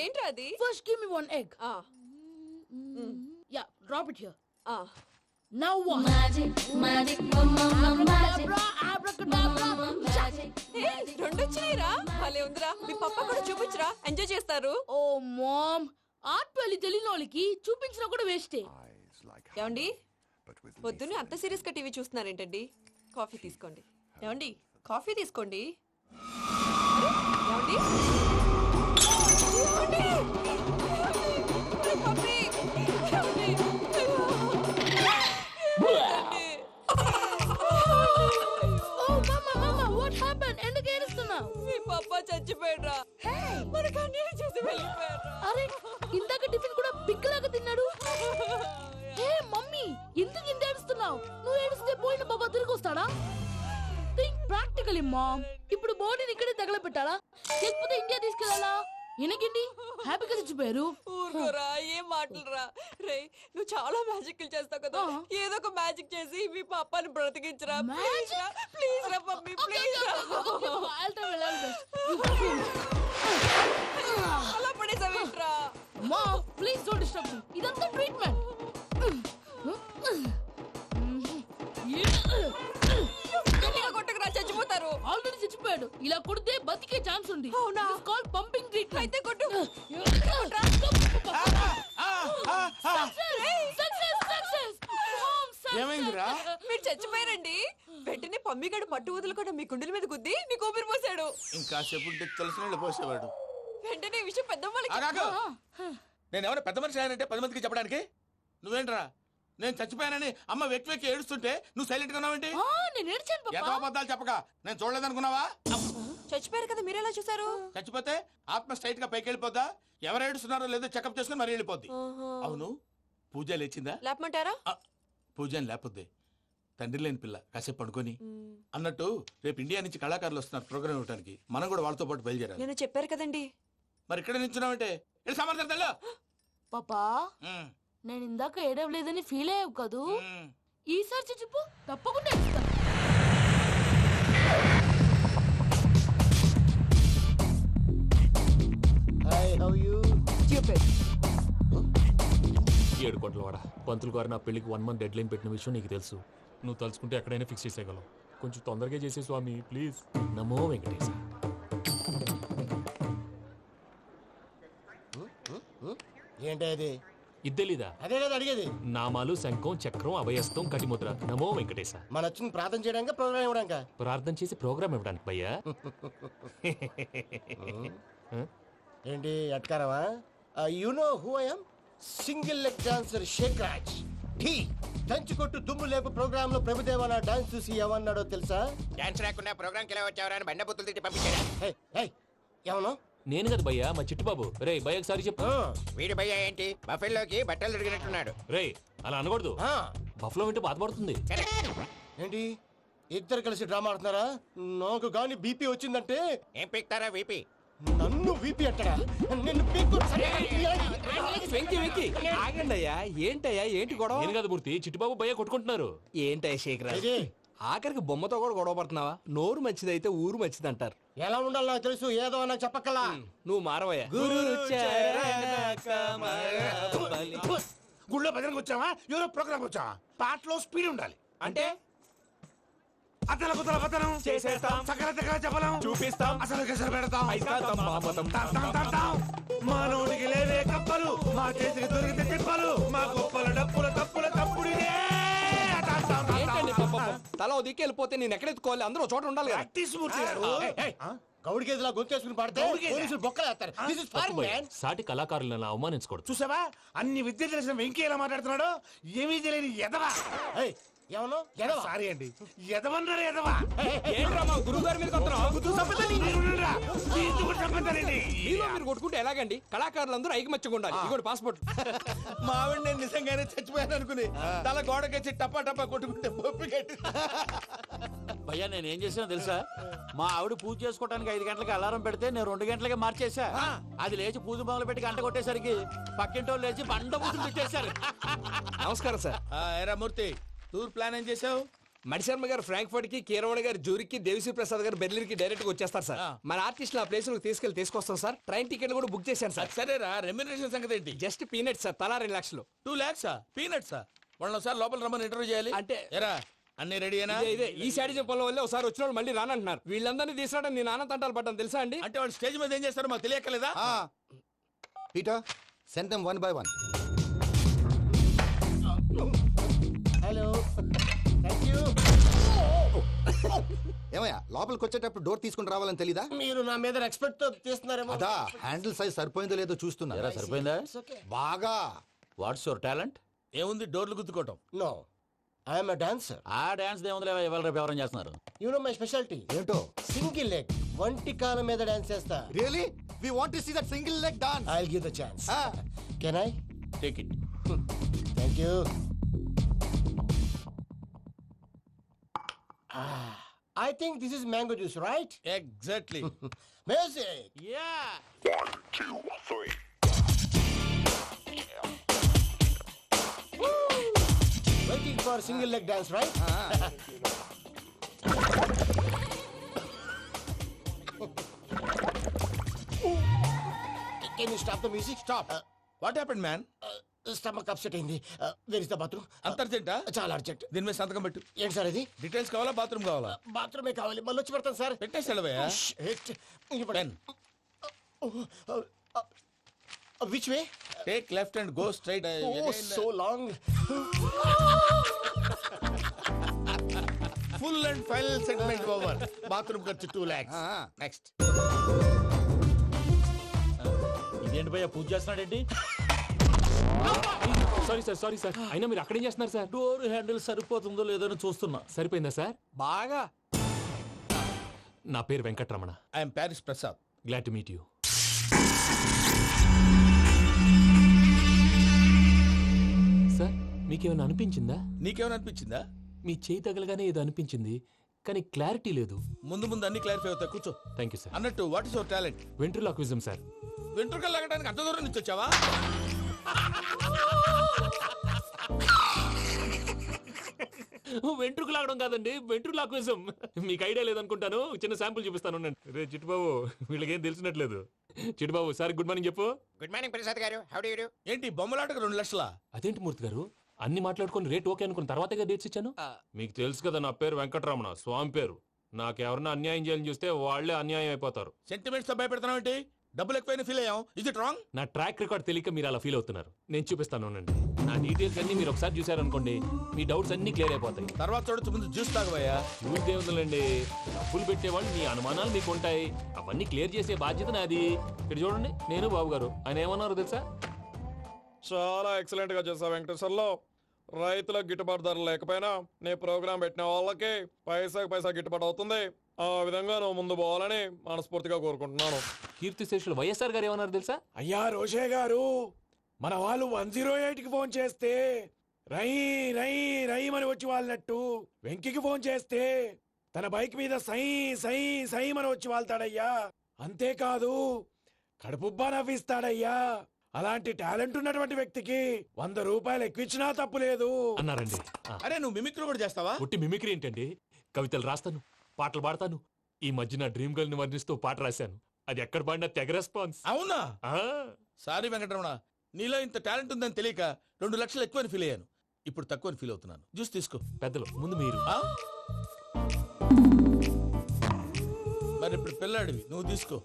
ఏంట్రా అది? First give me one egg. Yeah, drop it here. Now what? Magic, magic, magic. Abracadabra. రెండు వచ్చినాయిరా. భలే ఉందిరా. మీ పప్ప కూడా చూపించరా, ఎంజాయ్ చేస్తారు. Oh mom, ఆర్ట్ పెళ్లి తెలియని వాళ్ళకి చూపించినా కూడా వేస్టే. ఏమండి, పొద్దున్నే అంత సీరియస్ గా టీవీ చూస్తున్నారేంటండి? కాఫీ తీసుకోండి. ఏమండి, కాఫీ తీసుకోండి. ఏమండి? ఏమండి? ఏమండి? పప్పి! ఏమండి? Oh mama, what happened? ఎందుకు ఏడుస్తున్నావు? మీ పప్ప చచ్చిపోయాడ్రా. మనకు అన్యాయం చేసి వెళ్ళిపోయాడ్రా. అరే, ఇందాక టిఫిన్ కూడా పిక్కలాగా తిన్నాడు. ఏ మమ్మీ, ఎందుకు ఇంత ఏడుస్తున్నావు? నువ్వు ఏడిస్తే పోయిన బాబా తిరిగి వస్తాడా? Think practically mom. ఇప్పుడు బాడీని ఇక్కడే తగలబెట్టాలా, లేకపోతే ఇండియా తీసుకెళ్లాలా? ఎనకండి హ్యాపీగా చచ్చిపోయారు. ఊరుకోరా, ఏం మాటలురా. రే, నువ్వు చాలా మ్యాజిక్ చేస్తావు కదా, ఏదో ఒక మ్యాజిక్ చేసి మీ పాపాని బ్రతికించరా. ప్లీజ్ రా, ప్లీజ్ రా మమ్మీ, ప్లీజ్ రా. అలా పడేసావేంట్రా? Mom please don't disturb me. ఇదంతా ట్రీట్మెంట్. గట్టిగా కొట్టకురా, చచ్చిపోతారు. ఆల్రెడీ చచ్చిపోయాడు. ఇలా కొడితే బతికే ఛాన్స్ ఉంది. అవునా? It's called pumping treatment. అయితే కొట్టు. ఏమైందిరా? మీరు చచ్చిపోయారండి. వెంటనే పమ్మిగాడు పట్టు వదులుకుండా మీ గుండెల మీద గుద్ది మీకు ఊపిరి పోసాడు. ఇంకా సేపు తెలిసిన వాళ్ళు పోసేవాడు. వెంటనే ఈ విషయం పెద్ద ఆగాగు. నేను ఎవరైనా పెద్ద మనిషి అయ్యానంటే 10 మందికి చెప్పడానికి? నువ్వేంట్రా నేను చచ్చిపోయానని అమ్మ వెక్కి వెక్కి ఏడుస్తుంటే నువ్వు సైలెంట్ గా ఉన్నావేంటి? నేను ఏడ్చాను పాపా. ఎంతో అబద్ధాలు చెప్పక నేను చూడలేదనుకున్నావా? చచ్చిపోయారు కదా, మీరెలా చూసారు? చచ్చిపోతే ఆత్మ స్ట్రైట్ గా పైకి వెళ్ళిపోద్దా? ఎవరు ఏడుస్తున్నారో లేదో చెకప్ చేసుకుని మరీ వెళ్ళిపోద్ది. అవును, పూజ లేచిందా? లేపమంటారా? పూజ అని లేకపోద్ది. తండ్రి లేని పిల్ల కాసేపు పడుకొని. అన్నట్టు రేపు ఇండియా నుంచి కళాకారులు వస్తున్నారు ప్రోగ్రామ్ ఇవ్వడానికి. మనం కూడా వాళ్ళతో పాటు బయలుదేరాలి. నేను చెప్పారు కదండి. మరి ఇక్కడ నిల్చున్నావంటే సమర్థతల్లో పాపా, నేను ఇందాక ఏడవలేదని ఫీల్ అయ్యావు కదూ. ఈసారి చచ్చిపో, తప్పకుండా ఇస్తా. ఏడు కోట్ల వాడ పంతులు గారు నా పెళ్లికి 1 month డెడ్ లైన్ పెట్టిన విషయం నీకు తెలుసు. నువ్వు తలుచుకుంటే ఎక్కడైనా ఫిక్స్ చేసేయగలవు. కొంచెం తొందరగా చేసే స్వామి ప్లీజ్. నమో వెంకటేశ. ఏంటి అది? ఇద్దెలీదా? అదే కదా అడిగేది. నామాలు, శంఖం, చక్రం, అభయస్తం, కటిముద్ర. నమో వెంకటేశ. మన వచ్చింది ప్రార్థన చేయడానికి, ప్రోగ్రామ్ ఇవ్వడానిక? ప్రార్థన చేసి ప్రోగ్రామ్ ఇవ్వడానికి భయ్యా. ఏంటి ఎట్కారమా? You know who I am? Single leg dancer Shaik Raj. Dhee దంచి కొట్టు దుమ్ము లేపు ప్రోగ్రామ్ లో ప్రభుదేవ నా డాన్స్ చూసి ఏమన్నాడో తెలుసా? డాన్స్ రాకుండా ప్రోగ్రామ్ కి ఎలా వచ్చావరా అని బండ బుద్ధులు తిట్టి పంపించారా? ఏమన్నా? నేను కదా భయ్యా, మా చిట్టుబాబు. రే భయ్య ఒకసారి చెప్పు. వీడి భయ్య ఏంటి బఫెల్లోకి బట్టలు తిరిగినట్టున్నాడు. రే అలా అనకూడదు. బఫ్లో వింటే బాధపడుతుంది. ఏంటి ఇద్దరు కలిసి డ్రామా ఆడుతున్నారా? నాకు గాని బీపీ వచ్చిందంటే ఏం పీక్తారా వీపీ? నన్ను వీపీ అంటారా? నిన్ను పీక్కు. వెంకి వెంకి ఆగండి అయ్యా. ఏంటయ్యా ఏంటి గొడవ? నేను కదా మూర్తి, చిట్టుబాబు భయ్య కొట్టుకుంటున్నారు. ఏంటయ్యా శేఖరా, ఆఖరికి బొమ్మతో కూడా గొడవ పడుతున్నావా? నోరు మంచిదైతే ఊరు మంచిది అంటారు. ఎలా ఉండాలి నాకు తెలుసు, ఏదో నాకు చెప్పక్కలా. నువ్వు మారవయ్యా. గుళ్ళో భజనకు వచ్చావా? ఎవరో ప్రోగ్రామ్ వచ్చావా? పాటలో స్పీడ్ ఉండాలి. అంటే అతల కుతల పతనం చేసేస్తాం, సకల దగ్గర చెప్పలేం, చూపిస్తాం, అసలు గసలు పెడతాం, అయితాం, మాపతం. మానవుడికి లేవే కప్పలు, మా చేతికి దొరికితే తిప్పలు, మా గొప్పల డప్పుల తప్పుల తప్పుడిదే. ఏంటండి పాపం? తల ఓ దిక్కు వెళ్ళిపోతే నేను ఎక్కడెత్తుకోవాలి? అందరూ చోట ఉండాలి కదా. ప్రాక్టీస్ మూర్తి గారు. గౌడికి ఎదులా గొంతేసుకుని పడితే పోలీసులు బొక్కలు వేస్తారు. This is foreign, man. సాటి కళాకారులను అవమానించకూడదు. చూసావా అన్ని విద్య తెలిసిన వెంకీ ఎలా మాట్లాడుతున్నాడు? ఏమీ తెలియని ఎదవా. ఏమన్నా సారీ అండి, ఎదవన్నారు ఎదవా. ఏంట్రా మా గురువు గారి మీద మీరు కొట్టుకుంటే ఎలాగండి? కళాకారులందరూ ఐకమత్యంగా ఉండాలి. ఇదిగోండి పాస్పోర్ట్. మావిడ నేను నిజంగానే చచ్చిపోయాను అనుకుని తల గోడకొచ్చి టపా టపా కొట్టుకుంటే బొప్పి కట్టి. భయ్యా నేను ఏం చేసినా తెలుసా? మా ఆవిడ పూజ చేసుకోవడానికి 5 గంటలకి అలారం పెడితే నేను 2 గంటలకే మార్చేసా. అది లేచి పూజ మొదలు పెట్టి గంట కొట్టేసరికి పక్కింటి వాళ్ళు లేచి బండ పూజలు పెట్టేశారు. నమస్కారం సార్. ఏరా మూర్తి, టూర్ ప్లాన్ ఏం చేసావు? మణిశర్మ గారు ఫ్రాంక్ఫర్ట్ కి, కీరవాణి గారు జూరికి, దేవిశ్రీ ప్రసాద్ గారు బెర్లిన్ కి డైరెక్ట్ గా వచ్చేస్తారు సార్. మన ఆర్టిస్ట్ ఆ ప్లేస్ తీసుకొస్తాం సార్. ట్రైన్ టికెట్ కూడా బుక్ చేశాను సార్. సరేరా, రెమ్యూనరేషన్ సంగతి ఏంటి? జస్ట్ పీనట్ సార్, తలా 2 లక్షలు. 2 lakhs పీనట్సా? వాళ్ళని ఒకసారి లోపల రమ్మని ఇంటర్వ్యూ చేయాలి. అంటే ఎరా అన్ని రెడీయేనా? ఇదే ఈ శాడీ చెప్పడం వల్ల ఒకసారి వచ్చిన వాళ్ళు మళ్ళీ రానంటున్నారు. వీళ్ళందరినీ తీసుకురావడం నేను నాన్న తంటాలు పడ్డాను తెలుసా అండి. అంటే వాళ్ళు స్టేజ్ మీద ఏం చేస్తారో మాకు తెలియక్కలేదా? Peter send them 1 by 1. Hello, thank you. ఏమయ్యా లోపలికి వచ్చేటప్పుడు డోర్ తీసుకుని రావాలని తెలీదా? మీరు నా మీద ఎక్స్పెక్ట్ తో తీస్తున్నారేమో. అదా హ్యాండిల్ సైజ్ సరిపోయిందో లేదో చూస్తున్నా. ఎరా సరిపోయిందా? బాగా. What's your talent? ఏముంది, డోర్లు గుద్దుకోవటం. No, I'm a dancer. ఆ డాన్స్ దేవుందిలే, ఇవాళ రేపు ఎవరైనా చేస్తున్నారు. You know my speciality. ఏంటో? సింగిల్ లెగ్, వంటి కాలం మీద డాన్స్ చేస్తా. Really we want to see that single leg dance. I will give the chance. Can I? Take it. Thank you. I think this is mango juice, right? Exactly. Music. Yeah. Waiting for single leg dance, right? Can you stop the music? Stop. What happened man? Stomach upset అయింది. Where is the bathroom? అంత అర్జెంటా? చాలా urgent. దీని మీద సంతకం పెట్టు. ఏంటి sir ఇది? డీటెయిల్స్ కావాలా, బాత్రూమ్ కావాలా? బాత్రూమే కావాలి, మళ్ళీ వచ్చి పెడతాను సార్. పెట్టేసాడవయ్యా. Pen. Which way? Take left and go straight. Oh, so long. Full and final segment over. Bathroom ఖర్చు 2 lakhs. నెక్స్ట్. ఇదేంటి భయ్యా పూజ చేస్తున్నాడేంటి? Sorry sir. అయినా మీరు అక్కడేం చేస్తున్నారు సార్? డోర్ హ్యాండిల్ సరిపోతుందో లేదో అని చూస్తున్నా. సరిపోయిందా సార్? బాగా. నా పేరు Venkataramana. I'm Paris Prasad. Glad to meet you. Sir మీకేమైనా అనిపించిందా? నీకేమైనా అనిపించిందా? మీ చేయి తగలగానే ఏదో అనిపించింది, కానీ క్లారిటీ లేదు. ముందు ముందు అన్ని క్లారిఫై అవుతాయి, కూర్చో. Thank you sir. అన్నట్టు what is your talent? Ventriloquism sir. వెంట్రుకలు లాగడానికి అంత దూరం నుంచి వచ్చావా? వెంట్రుకు లాగడం కాదండి, వెంట్రులాక్విజం. మీకు ఐడియా లేదనుకుంటాను, చిన్న శాంపుల్ చూపిస్తాను. రే చిట్టుబాబు, వీళ్ళకేం తెలిసినట్లేదు. చిట్టుబాబు సార్ గుడ్ మార్నింగ్ చెప్పు. Good morning Prasad garu. How do you do? ఏంటి బొమ్మలాటకు 2 లక్షలా? అదేంటి మూర్తి గారు, అన్ని మాట్లాడుకొని రేట్ ఓకే అనుకున్న తర్వాతగా డేట్స్ ఇచ్చాను. మీకు తెలుసు కదా నా పేరు వెంకటరమణ, స్వామి పేరు. నాకెవరన్నా అన్యాయం చేయాలని చూస్తే వాళ్లే అన్యాయం అయిపోతారు. సెంటిమెంట్స్ తో భయపెడతావు ఏంటి? డబ్బులు ఎక్కువైనా ఫీల్ అయ్యాం. Is it wrong? నా ట్రాక్ రికార్డ్ తెలియక మీరు అలా ఫీల్ అవుతున్నారు. నేను చూపిస్తాను ఉండండి. నా డీటెయిల్స్ అన్ని మీరు ఒకసారి చూసారనుకోండి, మీ డౌట్స్ అన్ని క్లియర్ అయిపోతాయి. తర్వాత చూడొచ్చు, ముందు జ్యూస్ తాగబోయా. చూస్తే ఉందండి, డబ్బులు పెట్టేవాళ్ళు మీ అనుమానాలు మీకు ఉంటాయి, అవన్నీ క్లియర్ చేసే బాధ్యత నాది. ఇక్కడ చూడండి, నేను బాబు గారు. ఆయన ఏమన్నారు తెలుసా? చాలా ఎక్సలెంట్ గా చేసావు వెంకటేశ్వర్లో. రైతులకు గిట్టుబాటు ధర లేకపోయినా నీ ప్రోగ్రాం పెట్టిన వాళ్ళకి పైసాకి పైసా గిట్టుబాటు అవుతుంది. ఆ విధంగా నువ్వు ముందు పోవాలని మనస్ఫూర్తిగా కోరుకుంటున్నాను. కీర్తిశేషులు వైఎస్ఆర్ గారు ఏమన్నారు తెలుసా? అయ్యా రోషే గారు, మన వాళ్ళు 108కి ఫోన్ చేస్తే రై రై రై అని వచ్చి వాళ్ళనట్టు, వెంకికి ఫోన్ చేస్తే తన బైక్ మీద సై సై సై అని వచ్చి వాళ్తాడయ్యా. అంతేకాదు కడుపుబ్బా నవ్విస్తాడయ్యా. అలాంటి టాలెంట్ ఉన్నటువంటి వ్యక్తికి 100 రూపాయలు ఎక్కువచ్చినా తప్పు లేదు అన్నారండి. అరే నువ్వు మిమిక్రీ కూడా చేస్తావా? ఒట్టి మిమిక్రీ ఏంటండి, కవితలు రాస్తాను, పాటలు పాడతాను. ఈ మధ్య నా డ్రీమ్ గర్ల్ ని వర్ణిస్తూ పాట రాశాను. అది ఎక్కడ పాడినా తెగ రెస్పాన్స్. అవునా? సారీ వెంకటరమణ, నీలో ఇంత టాలెంట్ ఉందని తెలియక 2 లక్షలు ఎక్కువని ఫీల్ అయ్యాను. ఇప్పుడు తక్కువని ఫీల్ అవుతున్నాను. జ్యూస్ తీసుకో. పెద్దలు ముందు మీరు. మరి ఇప్పుడు పిల్లాడివి, నువ్వు తీసుకో.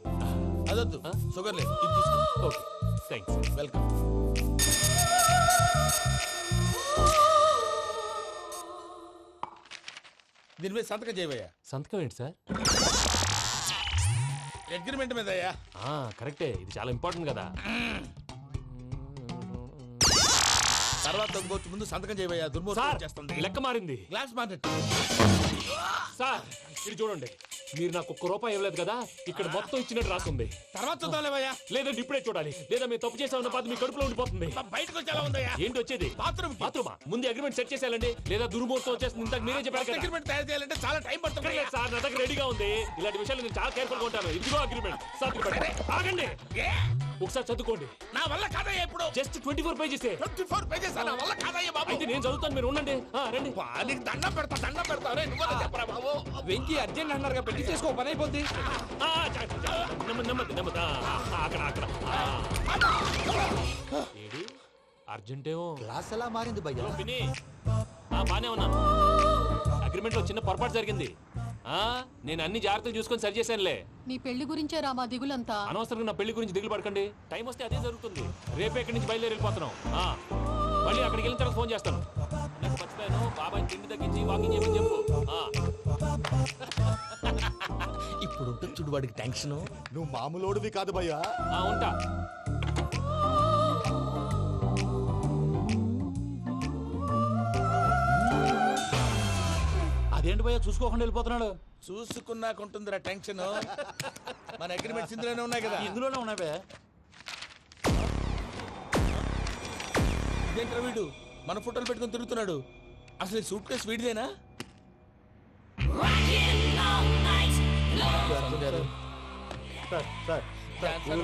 అదొద్దు, షుగర్ లేదు, ఇది తీసుకో. Okay thanks. వెల్కమ్. దీని మీద సంతకం చేయవయ్యా. సంతకం ఏంటి సార్? అగ్రిమెంట్ మీద అయ్యా. కరెక్టే, ఇది చాలా ఇంపార్టెంట్ కదా. తర్వాత తగ్గుకోవచ్చు, ముందు సంతకం చేయవయ్యా. దుర్మోహం చేస్తుంది. లెక్క మారింది. Glass market. సార్ ఇది చూడండి, మీరు నాకు 1 రూపాయి ఇవ్వలేదు కదా, ఇక్కడ మొత్తం ఇచ్చినట్టు రాస్తుంది. తర్వాత చూద్దాంలేవయ్యా. లేదంటే ఇప్పుడే చూడాలి, లేదా మీరు తప్పు చేసామన్న బాధ మీ కడుపులో ఉండిపోతుంది. బయటకు వచ్చేలా ఉందయ్యా. ఏంటి వచ్చేది? బాత్రూమా? ముందు అగ్రిమెంట్ సెట్ చేసేయాలండి, లేదా దుర్మూర్తం వచ్చేస్తుంది. ఇంతకు మీరే చెప్పారు కదా. అగ్రిమెంట్ తయారు చేయాలంటే చాలా టైం పడుతుంది సార్. నా దగ్గర రెడీగా ఉంది. ఇలాంటి విషయాలు నేను చాలా కేర్ఫుల్ గా ఉంటాను. ఇదిగో అగ్రిమెంట్. ఆగండి. ఒకసారి చదువుకోండి. నా వల్ల కాదయ్యా ఇప్పుడు. Just 24 pages. 24 pages నా వల్ల కాదయ్యా బాబు. అయితే నేను చదువుతాను, మీరు ఉండండి. రండి. నీకు దండం పెడతా రే నువ్వు చెప్పరా బాబు. వెంకీ అర్జెంట్ అన్నారుగా పెళ్లి చేసుకో పని అయిపోద్ది. నెమ్మది నెమ్మది. అక్కడ అక్కడ. ఏడి అర్జెంటేమో. క్లాస్ ఎలా మారింది భయ్యా? పిన్ని బానే ఉన్నాను. అగ్రిమెంట్ లో చిన్న పొరపాటు జరిగింది. నేను అన్ని జాగ్రత్తలు చూసుకొని సరి చేశానులే. నీ పెళ్లి గురించే రా మా దిగులంతా. అనవసరంగా నా పెళ్లి గురించి దిగులు పడకండి. టైం వస్తే అదే జరుగుతుంది. రేపే ఇక్కడి నుంచి బయలుదేరి వెళ్ళిపోతున్నాం. మళ్ళీ అక్కడికి వెళ్ళిన తర్వాత ఫోన్ చేస్తాను. నాకు మర్చిపోయాను, బాబాయ్ తిండి తగ్గించి వాకింగ్ చేయమని చెప్పు. ఇప్పుడు ఉంటుంది చూడు వాడికి టెన్షన్. నువ్వు మామూలోడివి కాదు భయ్యా. ఉంటా. అదేంటి భయ్యా చూసుకోకుండా వెళ్ళిపోతున్నాడు? చూసుకున్నాకుంటుందిరా టెన్షన్. మన అగ్రిమెంట్స్ ఇందులోనే ఉన్నాయి కదా. ఇందులోనే ఉన్నాయి భయ్యా. ఇదేంట్రా వీడు మన ఫోటోలు పెట్టుకొని తిరుగుతున్నాడు. అసలు ఈ సూట్ కేసు వీడిదేనా?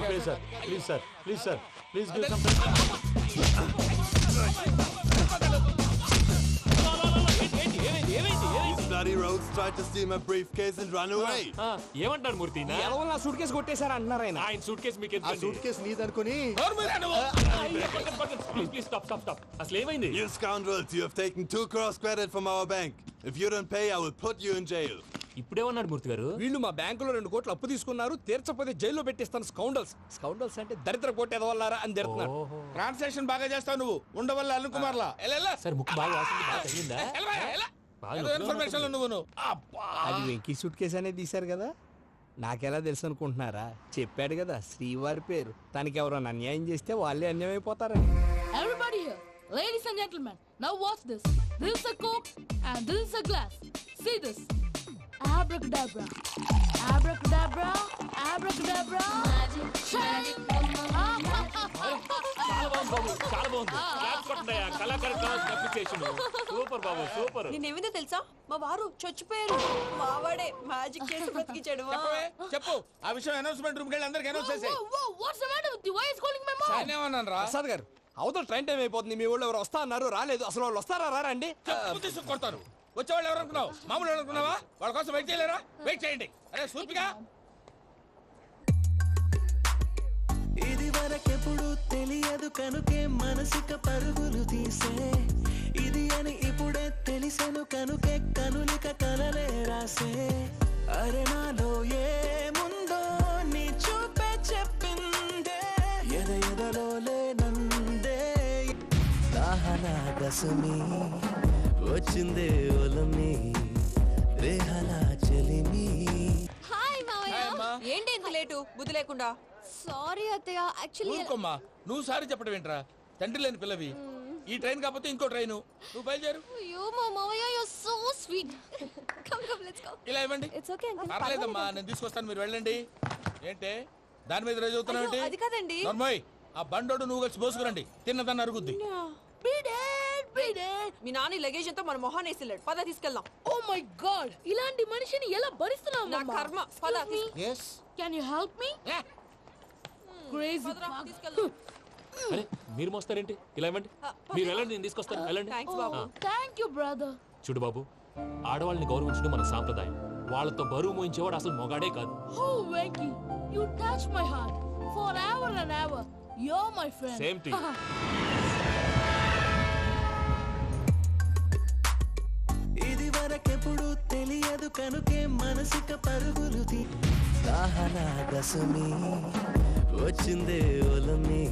Please sir, please sir, please sir, please give some. Bloody rogues tried to steal my briefcase and run away. ఏమంటారు మూర్తి? నా సూట్ కేసు కొట్టేశారా అన్నారా ఆయన? ఆయన సూట్ కేసు మీకు ఆ సూట్ కేసు నీదనుకుని ప్లీజ్ స్టాప్ స్టాప్ స్టాప్. అసలు ఏమైంది? You scoundrels, you have taken 2 crores credit from our bank. If you don't pay, I will put you in jail. ఇప్పుడేమన్నాడు మూర్తి గారు? వీళ్ళు మా బ్యాంకులో 2 కోట్లు అప్పు తీసుకున్నారు, తీర్చకపోతే జైల్లో పెట్టిస్తాను. స్కౌండల్స్. స్కౌండల్స్ అంటే దరిద్ర కోట ఎదవల్లారా అని తిడుతున్నారు. ట్రాన్సాక్షన్ బాగా చేస్తావు నువ్వు. ఉండవల్ల అల్లు కుమార్లా సార్ ముక్కు బాగా వాసింది, బాగా తగ్గిందా? ఇన్ఫర్మేషన్ నువ్వు. అది వెంకీ సూట్ కేసు అనేది తీశారు కదా, నాకెలా తెలుసు అనుకుంటున్నారా? చెప్పాడు కదా శ్రీవారి పేరు. తనకి ఎవరైనా అన్యాయం చేస్తే వాళ్ళే అన్యాయం అయిపోతారని. Everybody here, ladies and gentlemen, now watch this. This is a coke and this is a glass. See this. Abracadabra. Abracadabra. Abracadabra. Magic, చాలా బాగుంది బాబు, చాలా బాగుంది. క్లాప్స్ కొట్టండి. కళాకారు అప్రిసియేషన్. సూపర్ బాబు, సూపర్. నేనేమిందో తెలుసా, మా వారు చచ్చిపోయారు. మావాడే మ్యాజిక్ చేసి బ్రతికించాడు. చెప్పు ఆ విషయం. అనౌన్స్మెంట్ రూమ్ కెళ్ళి అందరికి అనౌన్స్ చేసే. Whoa, what's the matter with you? Why is calling my mom? నేనేమన్నాను రా? ప్రసాద్ గారు, అవతల ట్రైన్ టైం అయిపోతుంది. మీ వాళ్ళు ఎవరు వస్తా అన్నారు, రాలేదు. అసలు వాళ్ళు వస్తారా రారా అండి? తీసుకు కొడతారు. వచ్చేవాళ్ళు ఎవరు అనుకున్నావు? మామూలు ఎవరు అనుకున్నావా? వాళ్ళ కోసం వెయిట్ చేయలేరా? వెయిట్ చేయండి. అరే సూపిగా. ఇది వరకెప్పుడు తెలియదు కనుకే మనసుక పరుగులు తీసే, ఇది అని ఇప్పుడే తెలిసెను కనుకే కనులిక కలలే రాసే. అరే నాలో ఏముందో నీ చూపే చెప్పిందే, ఎదలో లేనందే. దాహనా గసమి వచ్చిందే ఒలమి, రేహనా చెలిమి. హాయ్ మావయ్య. ఏంటి ఎంత లేటు? బుద్ధి లేకుండా. సారీ అత్తయ్య, యాక్చువల్లీ ఊరుకోమ్మా. నువ్వు సారి చెప్పడం ఏంట్రా? తండ్రి లేని పిల్లవి. ఈ ట్రైన్ కాకపోతే ఇంకో ట్రైన్. నువ్వు బయలుదేరు. అయ్యో మా మావయ్య, you are so sweet. Come come let's go. ఇలా ఇవ్వండి. It's okay uncle. పర్లేదమ్మా, నేను తీసుకొస్తాను, మీరు వెళ్ళండి. ఏంటే దాని మీద రోజు అవుతున్నావు ఏంటి? అది కాదండి. నర్మోయ్, ఆ బండోడు నువ్వు కలిసి పోసుకురండి. తిన్నదాన్ని అరుగుద్ది. మీ నాన్న లగేజ్ అంతా మన మొహాన్ వేసిల్లాడు. పద తీసుకెళ్దాం. Oh my God! ఇలాంటి మనిషిని ఎలా భరిస్తున్నావు? నా కర్మ. పద yes Can you help me? Crazy. తీసుకెళ్దాం. అరే మీరు మోస్తారేంటి? ఇలా ఇవ్వండి. మీరు వెళ్ళండి, నేను తీసుకొస్తాను. వెళ్ళండి. Thanks Babu. Thank you, brother. చూడు బాబు, ఆడవాళ్ళని గౌరవించడం మన సాంప్రదాయం. వాళ్ళతో బరువు మోయించేవాడు అసలు మొగాడే కాదు. Oh, Venky, you touch my heart forever and ever. You're my friend. Same to you. ఇది వరకెప్పుడు తెలియదు కనుకే మనసుక పరుగులు తీ. దాహనా గసమి వచ్చిందే ఒలమి,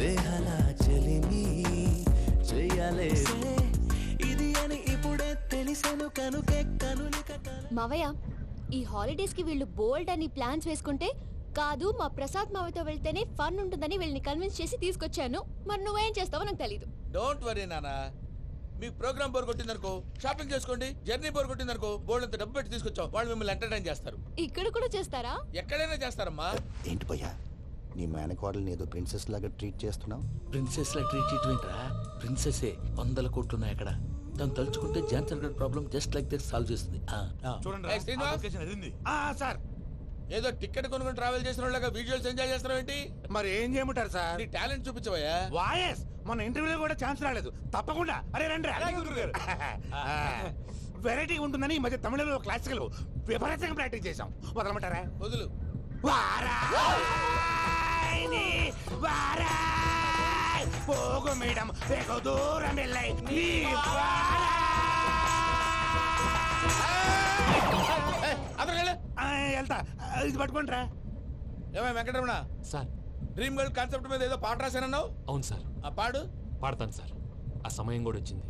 రేహనా చెలిమి చెయ్యాలే. ఇది అని ఇప్పుడే తెలిసెను కనుకే కనులిక. మావయ్య, ఈ హాలిడేస్ కి వీళ్ళు బోల్డ్ అని ప్లాన్స్ వేసుకుంటే, కాదు మా ప్రసాద్ మావయ్యతో వెళ్తేనే ఫన్ ఉంటుందని వీళ్ళని కన్విన్స్ చేసి తీసుకొచ్చాను. మరి నువ్వేం చేస్తావో నాకు తెలీదు. డోంట్ వరీ నానా. మీ ప్రోగ్రామ్ బోర్ కొట్టిందనుకో షాపింగ్ చేసుకోండి. జర్నీ బోర్ కొట్టిందనుకో బోర్డు అంత డబ్బు పెట్టి తీసుకొచ్చాం. వాళ్ళు మిమ్మల్ని ఎంటర్టైన్ చేస్తారు. ఇక్కడ కూడా చేస్తారా? ఎక్కడైనా చేస్తారమ్మా. ఏంటి భయ్యా, నీ మేనకోడల్ని ఏదో ప్రిన్సెస్ లాగా ట్రీట్ చేస్తున్నావు? ప్రిన్సెస్ లా ట్రీట్ చేయటమేంట్రా? ప్రిన్సెసే 100 కోట్లు ఉన్నాయి అక్కడ. తను తలుచుకుంటే జాన్సన్ గడ్ problem just like this solve చేస్తుంది. చూడండి సార్ ఏదో టికెట్ కొనుక్కొని ట్రావెల్ చేసిన వాళ్ళగా విజువల్స్ ఎంజాయ్ చేస్తున్నావు ఏంటి? మరి ఏం చేయమంటారు సార్? నీ టాలెంట్ చూపించవయ్యా. వాయస్ మన ఇంటర్వ్యూలో కూడా ఛాన్స్ రాలేదు. తప్పకుండా అరే రండి వెరైటీ ఉంటుందని ఈ మధ్య తమిళలో క్లాసికల్ విపరీతంగా ప్రాక్టీస్ చేశాం. వదలమంటారా? వదులు. పోగు మేడం వెగు దూరం వెళ్ళై నీ వెళ్తా. ఇది పట్టుకుంటారా? ఏమై Venkataramana, sir dream girl concept మీద ఏదో పాట రాశానన్నావు. అవును సార్. ఆ పాడు. పాడతాను సార్. ఆ సమయం కూడా వచ్చింది.